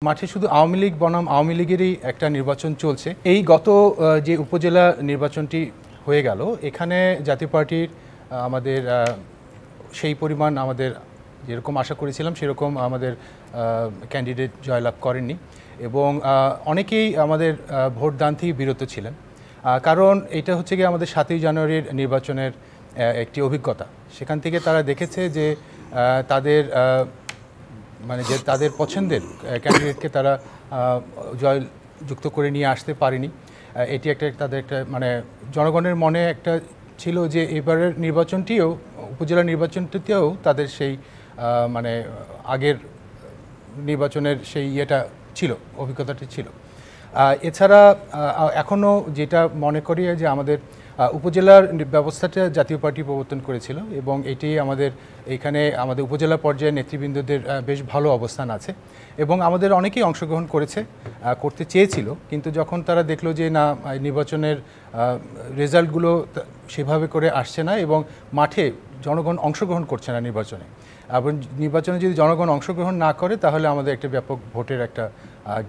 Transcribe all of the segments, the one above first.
মাঠে শুধু আওয়ামী লীগ বনাম আওয়ামী লীগেরই একটা নির্বাচন চলছে। এই গত যে উপজেলা নির্বাচনটি হয়ে গেল, এখানে জাতীয় পার্টির আমাদের সেই পরিমাণ আমাদের যেরকম আশা করেছিলাম সেরকম আমাদের ক্যান্ডিডেট জয়লাভ করেননি এবং অনেকেই আমাদের ভোটদান থেকে বিরত ছিলেন। কারণ এটা হচ্ছে গিয়ে আমাদের 7ই জানুয়ারির নির্বাচনের একটি অভিজ্ঞতা। সেখান থেকে তারা দেখেছে যে তাদের পছন্দের ক্যান্ডিডেটকে তারা জয়যুক্ত করে নিয়ে আসতে পারেনি। এটি তাদের একটা জনগণের মনে একটা ছিল যে এবারের নির্বাচনটিও উপজেলা নির্বাচনটিতেও তাদের সেই আগের নির্বাচনের সেই ছিল, অভিজ্ঞতাটি ছিল। এছাড়া এখনও যেটা মনে করি যে আমাদের উপজেলার ব্যবস্থাটা জাতীয় পার্টি প্রবর্তন করেছিল এবং এটি এখানে আমাদের উপজেলা পর্যায়ে নেতৃবৃন্দদের বেশ ভালো অবস্থান আছে এবং আমাদের অনেকেই অংশগ্রহণ করতে চেয়েছিল, কিন্তু যখন তারা দেখলো যে না, নির্বাচনের রেজাল্টগুলো সেভাবে করে আসছে না এবং মাঠে জনগণ অংশগ্রহণ করছে না নির্বাচনে, এবং নির্বাচনে যদি জনগণ অংশগ্রহণ না করে তাহলে আমাদের একটা ব্যাপক ভোটের একটা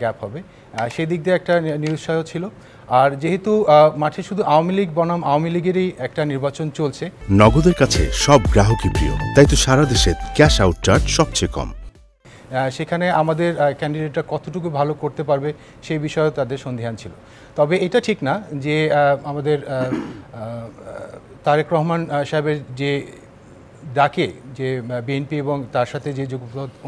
গ্যাপ হবে, সেই দিক দিয়ে একটা নিরুৎসাহ ছিল। আর যেহেতু মাঠে শুধু আওয়ামী লীগ বনাম আওয়ামী লীগেরই একটা নির্বাচন চলছে, নগদের কাছে সব গ্রাহকই প্রিয়, তাই তো সারা দেশে ক্যাশ আউট চার্জ সবচেয়ে কম। সেখানে আমাদের ক্যান্ডিডেটরা কতটুকু ভালো করতে পারবে সেই বিষয়েও তাদের সন্দিহান ছিল। তবে এটা ঠিক না যে আমাদের তারেক রহমান সাহেবের যে ডাকে যে বিএনপি এবং তার সাথে যে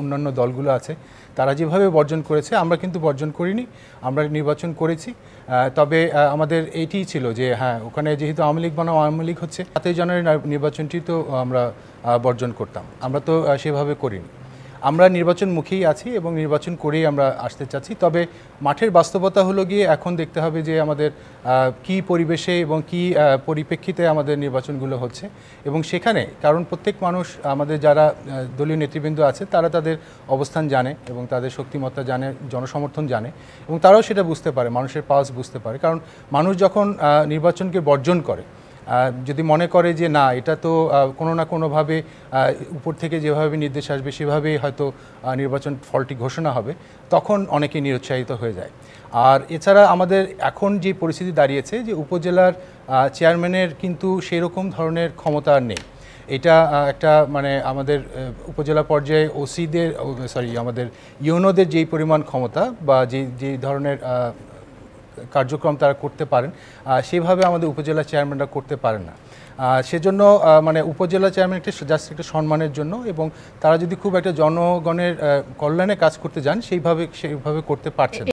অন্যান্য দলগুলো আছে তারা যেভাবে বর্জন করেছে, আমরা কিন্তু বর্জন করিনি, আমরা নির্বাচন করেছি। তবে আমাদের এইটিই ছিল যে হ্যাঁ, ওখানে যেহেতু আওয়ামী লীগ বনাম আওয়ামী লীগ হচ্ছে, 7ই জানুয়ারি নির্বাচনটি তো আমরা বর্জন করতাম, আমরা তো সেভাবে করিনি। আমরা নির্বাচনমুখী আছি এবং নির্বাচন করেই আমরা আসতে চাচ্ছি। তবে মাঠের বাস্তবতা হলো গিয়ে এখন দেখতে হবে যে আমাদের কি পরিবেশে এবং কি পরিপ্রেক্ষিতে আমাদের নির্বাচনগুলো হচ্ছে, এবং সেখানে কারণ প্রত্যেক মানুষ, আমাদের যারা দলীয় নেতৃবৃন্দ আছে তারা তাদের অবস্থান জানে এবং তাদের শক্তিমত্তা জানে, জনসমর্থন জানে এবং তারাও সেটা বুঝতে পারে, মানুষের পালস বুঝতে পারে। কারণ মানুষ যখন নির্বাচনকে বর্জন করে, যদি মনে করে যে না, এটা তো কোনো না কোনোভাবে উপর থেকে যেভাবে নির্দেশ আসবে সেভাবেই হয়তো নির্বাচন ফলটি ঘোষণা হবে, তখন অনেকে নিরুৎসাহিত হয়ে যায়। আর এছাড়া আমাদের এখন যে পরিস্থিতি দাঁড়িয়েছে যে উপজেলার চেয়ারম্যানের কিন্তু সেরকম ধরনের ক্ষমতা আর নেই। এটা একটা আমাদের উপজেলা পর্যায়ে আমাদের ইউনোদের যেই পরিমাণ ক্ষমতা বা যে ধরনের কার্যক্রম তারা করতে পারেন, সেভাবে আমাদের উপজেলা চেয়ারম্যানরা করতে পারেন না। সেজন্য উপজেলা চেয়ারম্যান জাস্ট একটা সম্মানের জন্য, এবং তারা যদি খুব একটা জনগণের কল্যাণে কাজ করতে যান সেইভাবে করতে পারছেন।